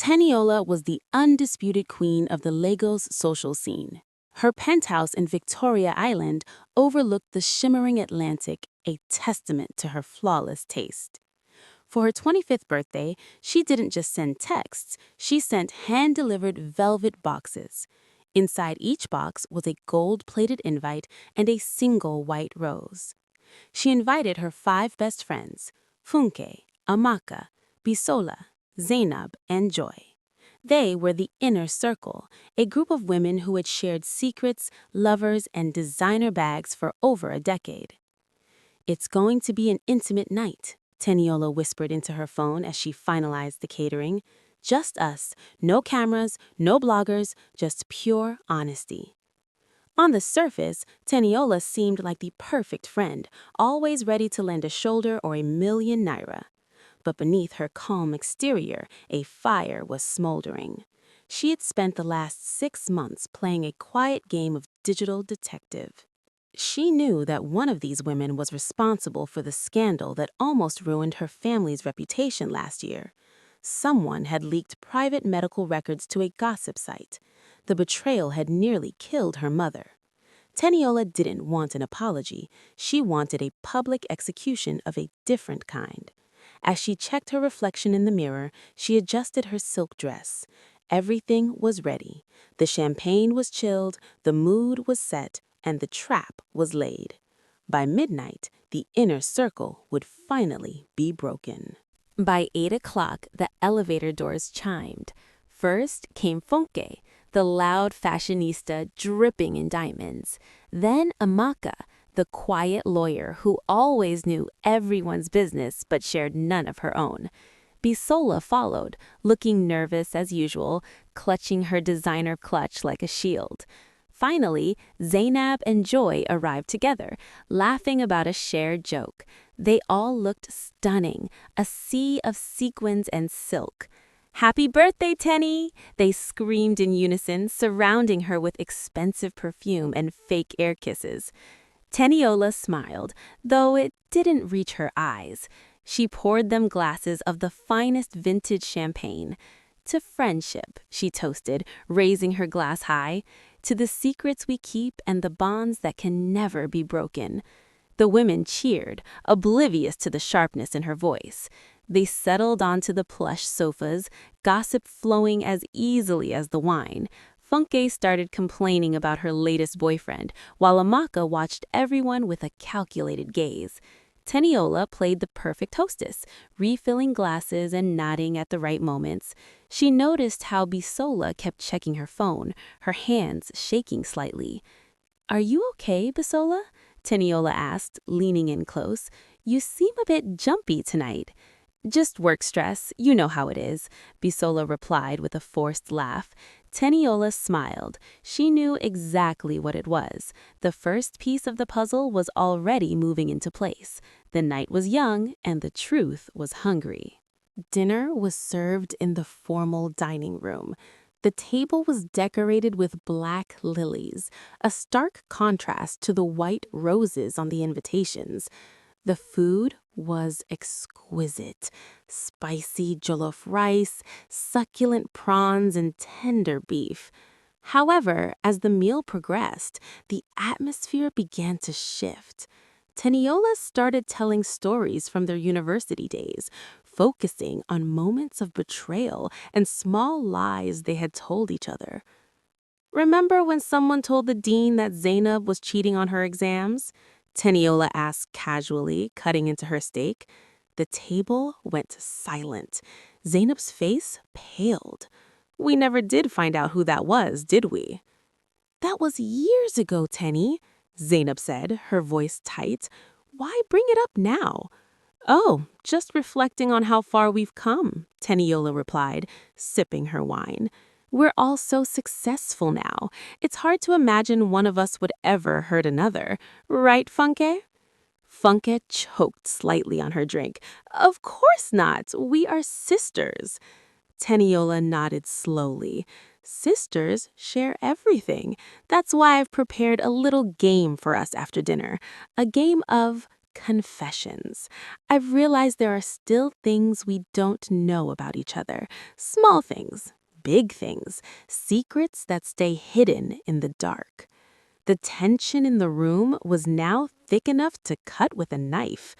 Teniola was the undisputed queen of the Lagos social scene. Her penthouse in Victoria Island overlooked the shimmering Atlantic, a testament to her flawless taste. For her 25th birthday, she didn't just send texts, she sent hand-delivered velvet boxes. Inside each box was a gold-plated invite and a single white rose. She invited her 5 best friends, Funke, Amaka, Bisola, Zainab, and Joy. They were the inner circle, a group of women who had shared secrets, lovers, and designer bags for over a decade. "It's going to be an intimate night," Teniola whispered into her phone as she finalized the catering. "Just us, no cameras, no bloggers, just pure honesty." On the surface, Teniola seemed like the perfect friend, always ready to lend a shoulder or ₦1,000,000. But beneath her calm exterior, a fire was smoldering. She had spent the last 6 months playing a quiet game of digital detective. She knew that one of these women was responsible for the scandal that almost ruined her family's reputation last year. Someone had leaked private medical records to a gossip site. The betrayal had nearly killed her mother. Teniola didn't want an apology. She wanted a public execution of a different kind. As she checked her reflection in the mirror, she adjusted her silk dress. Everything was ready. The champagne was chilled, the mood was set, and the trap was laid. By midnight, the inner circle would finally be broken. By 8 o'clock, the elevator doors chimed. First came Funke, the loud fashionista dripping in diamonds. Then Amaka, the quiet lawyer who always knew everyone's business but shared none of her own. Bisola followed, looking nervous as usual, clutching her designer clutch like a shield. Finally, Zainab and Joy arrived together, laughing about a shared joke. They all looked stunning, a sea of sequins and silk. "Happy birthday, Tenny!" they screamed in unison, surrounding her with expensive perfume and fake air kisses. Teniola smiled, though it didn't reach her eyes. She poured them glasses of the finest vintage champagne. "To friendship," she toasted, raising her glass high. "To the secrets we keep and the bonds that can never be broken." The women cheered, oblivious to the sharpness in her voice. They settled onto the plush sofas, gossip flowing as easily as the wine. Funke started complaining about her latest boyfriend, while Amaka watched everyone with a calculated gaze. Teniola played the perfect hostess, refilling glasses and nodding at the right moments. She noticed how Bisola kept checking her phone, her hands shaking slightly. "Are you okay, Bisola?" Teniola asked, leaning in close. "You seem a bit jumpy tonight." "Just work stress, you know how it is," Bisola replied with a forced laugh. Teniola smiled. She knew exactly what it was. The first piece of the puzzle was already moving into place. The night was young, and the truth was hungry. Dinner was served in the formal dining room. The table was decorated with black lilies, a stark contrast to the white roses on the invitations. The food was exquisite. Spicy jollof rice, succulent prawns, and tender beef. However, as the meal progressed, the atmosphere began to shift. Teniola started telling stories from their university days, focusing on moments of betrayal and small lies they had told each other. "Remember when someone told the dean that Zainab was cheating on her exams?" Teniola asked casually, cutting into her steak. The table went silent. Zainab's face paled. "We never did find out who that was, did we?" "That was years ago, Tenny," Zainab said, her voice tight. "Why bring it up now?" "Oh, just reflecting on how far we've come," Teniola replied, sipping her wine. "We're all so successful now. It's hard to imagine one of us would ever hurt another. Right, Funke?" Funke choked slightly on her drink. "Of course not. We are sisters." Teniola nodded slowly. "Sisters share everything. That's why I've prepared a little game for us after dinner. A game of confessions. I've realized there are still things we don't know about each other. Small things, big things, secrets that stay hidden in the dark. The tension in the room was now thick enough to cut with a knife.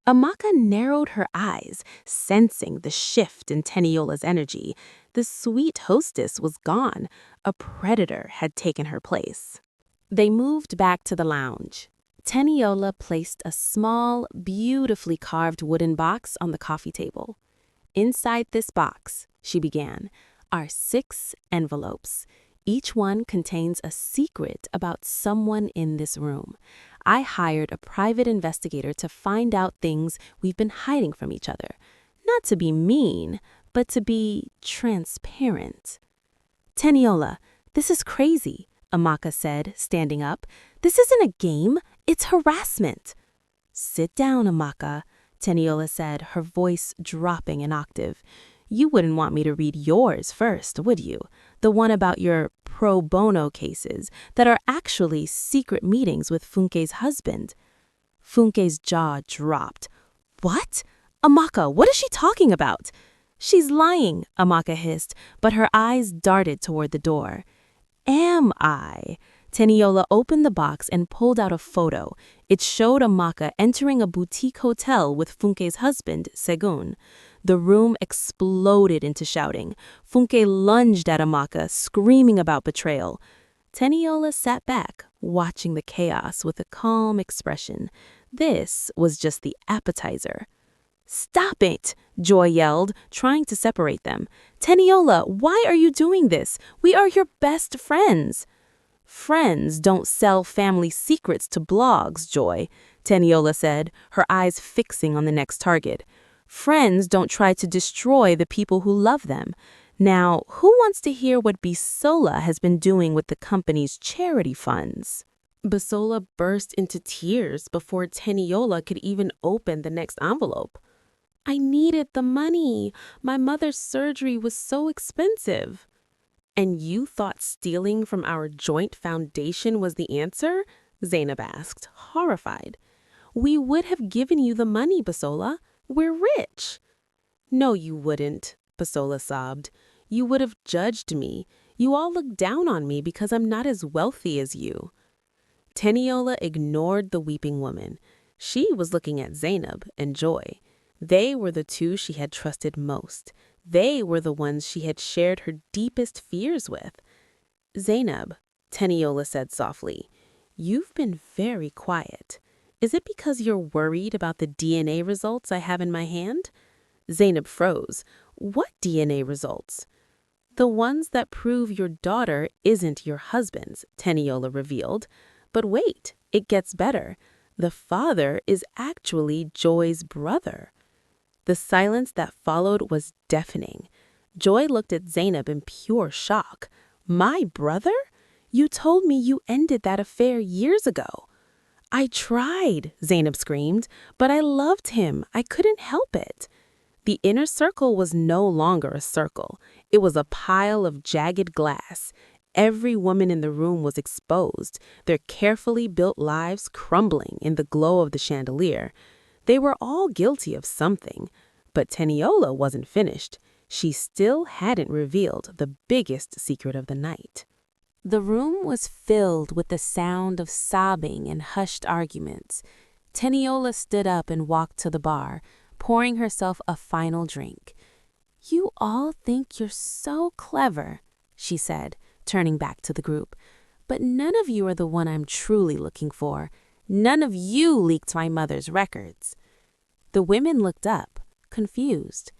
Amaka narrowed her eyes, sensing the shift in Teniola's energy. The sweet hostess was gone. A predator had taken her place. They moved back to the lounge. Teniola placed a small, beautifully carved wooden box on the coffee table. Inside this box, she began, are 6 envelopes. Each one contains a secret about someone in this room. I hired a private investigator to find out things we've been hiding from each other. Not to be mean, but to be transparent. Teniola, this is crazy, Amaka said, standing up. This isn't a game, it's harassment. Sit down, Amaka, Teniola said, her voice dropping an octave. You wouldn't want me to read yours first, would you? The one about your pro bono cases that are actually secret meetings with Funke's husband. Funke's jaw dropped. What? Amaka, what is she talking about? She's lying, Amaka hissed, but her eyes darted toward the door. Am I? Teniola opened the box and pulled out a photo. It showed Amaka entering a boutique hotel with Funke's husband, Segun. The room exploded into shouting. Funke lunged at Amaka, screaming about betrayal. Teniola sat back, watching the chaos with a calm expression. This was just the appetizer. Stop it, Joy yelled, trying to separate them. Teniola, why are you doing this? We are your best friends. Friends don't sell family secrets to blogs, Joy, Teniola said, her eyes fixing on the next target. Friends don't try to destroy the people who love them. Now, who wants to hear what Bisola has been doing with the company's charity funds? Bisola burst into tears before Teniola could even open the next envelope. I needed the money. My mother's surgery was so expensive. And you thought stealing from our joint foundation was the answer? Zainab asked, horrified. We would have given you the money, Bisola. We're rich. No, you wouldn't, Bisola sobbed. You would have judged me. You all look down on me because I'm not as wealthy as you. Teniola ignored the weeping woman. She was looking at Zainab and Joy. They were the two she had trusted most. They were the ones she had shared her deepest fears with. Zainab, Teniola said softly, you've been very quiet. Is it because you're worried about the DNA results I have in my hand? Zainab froze. What DNA results? The ones that prove your daughter isn't your husband's, Teniola revealed. But wait, it gets better. The father is actually Joy's brother. The silence that followed was deafening. Joy looked at Zainab in pure shock. My brother? You told me you ended that affair years ago. I tried, Zainab screamed, but I loved him. I couldn't help it. The inner circle was no longer a circle. It was a pile of jagged glass. Every woman in the room was exposed, their carefully built lives crumbling in the glow of the chandelier. They were all guilty of something, but Teniola wasn't finished. She still hadn't revealed the biggest secret of the night. The room was filled with the sound of sobbing and hushed arguments. Teniola stood up and walked to the bar, pouring herself a final drink. You all think you're so clever, she said, turning back to the group. But none of you are the one I'm truly looking for. None of you leaked my mother's records. The women looked up, confused.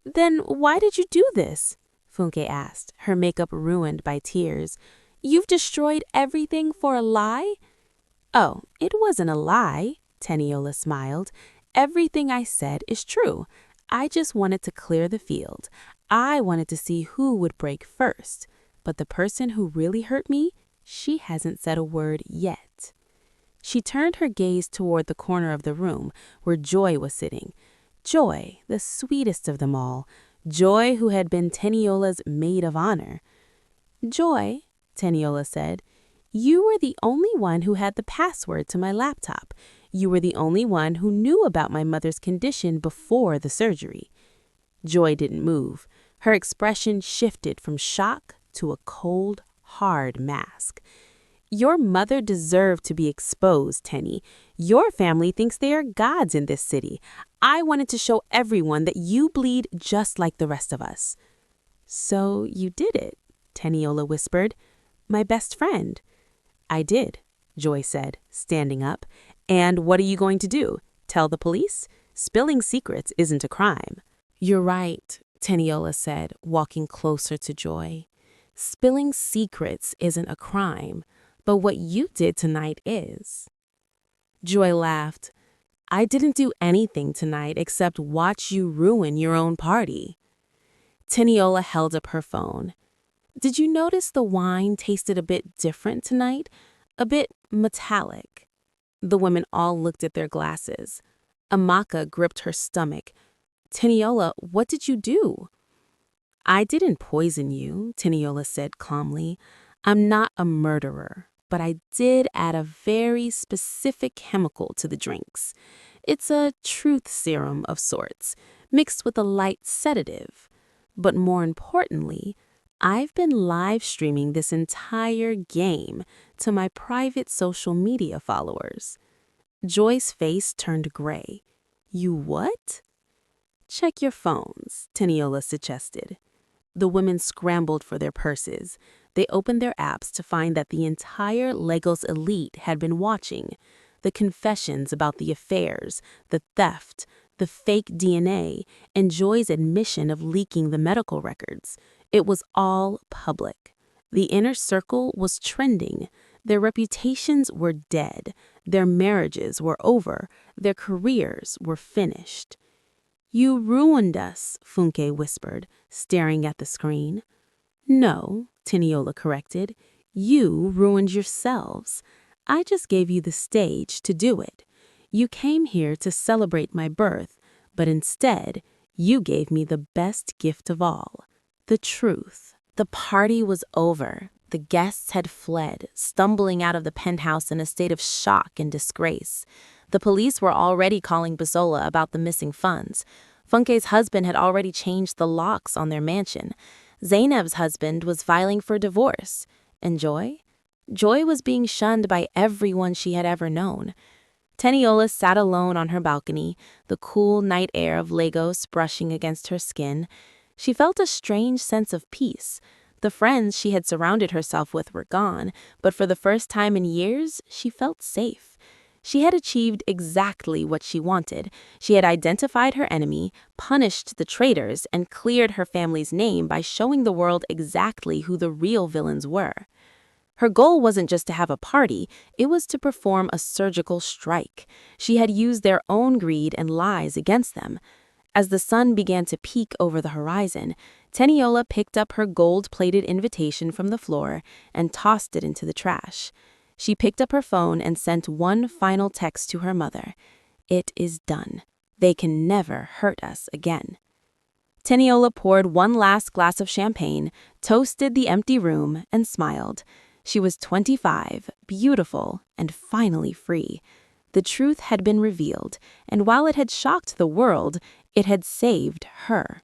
Then why did you do this? Funke asked, her makeup ruined by tears. You've destroyed everything for a lie? Oh, it wasn't a lie, Teniola smiled. Everything I said is true. I just wanted to clear the field. I wanted to see who would break first. But the person who really hurt me, she hasn't said a word yet. She turned her gaze toward the corner of the room where Joy was sitting. Joy, the sweetest of them all. Joy, who had been Teniola's maid of honor. Joy, Teniola said, you were the only one who had the password to my laptop. You were the only one who knew about my mother's condition before the surgery." Joy didn't move. Her expression shifted from shock to a cold, hard mask. "Your mother deserved to be exposed, Tenny. Your family thinks they are gods in this city. I wanted to show everyone that you bleed just like the rest of us." "So you did it," Teniola whispered. "My best friend." "I did," Joy said, standing up. "And what are you going to do? Tell the police? Spilling secrets isn't a crime." "You're right," Teniola said, walking closer to Joy. "Spilling secrets isn't a crime, but what you did tonight is." Joy laughed. "I didn't do anything tonight except watch you ruin your own party." Teniola held up her phone. "Did you notice the wine tasted a bit different tonight? A bit metallic?" The women all looked at their glasses. Amaka gripped her stomach. "Teniola, what did you do?" "I didn't poison you," Teniola said calmly. "I'm not a murderer, but I did add a very specific chemical to the drinks. It's a truth serum of sorts, mixed with a light sedative. But more importantly, I've been live streaming this entire game to my private social media followers." Joy's face turned gray. "You what?" "Check your phones," Teniola suggested. The women scrambled for their purses. They opened their apps to find that the entire Legos elite had been watching. The confessions about the affairs, the theft, the fake DNA, and Joy's admission of leaking the medical records. It was all public. The inner circle was trending. Their reputations were dead. Their marriages were over. Their careers were finished. "You ruined us," Funke whispered, staring at the screen. "No," Teniola corrected. "You ruined yourselves. I just gave you the stage to do it. You came here to celebrate my birth, but instead, you gave me the best gift of all, the truth." The party was over. The guests had fled, stumbling out of the penthouse in a state of shock and disgrace. The police were already calling Basola about the missing funds. Funke's husband had already changed the locks on their mansion. Zainab's husband was filing for divorce. And Joy? Joy was being shunned by everyone she had ever known. Teniola sat alone on her balcony, the cool night air of Lagos brushing against her skin. She felt a strange sense of peace. The friends she had surrounded herself with were gone, but for the first time in years, she felt safe. She had achieved exactly what she wanted. She had identified her enemy, punished the traitors, and cleared her family's name by showing the world exactly who the real villains were. Her goal wasn't just to have a party, it was to perform a surgical strike. She had used their own greed and lies against them. As the sun began to peek over the horizon, Teniola picked up her gold-plated invitation from the floor and tossed it into the trash. She picked up her phone and sent one final text to her mother. "It is done. They can never hurt us again." Teniola poured one last glass of champagne, toasted the empty room, and smiled. She was 25, beautiful, and finally free. The truth had been revealed, and while it had shocked the world, it had saved her.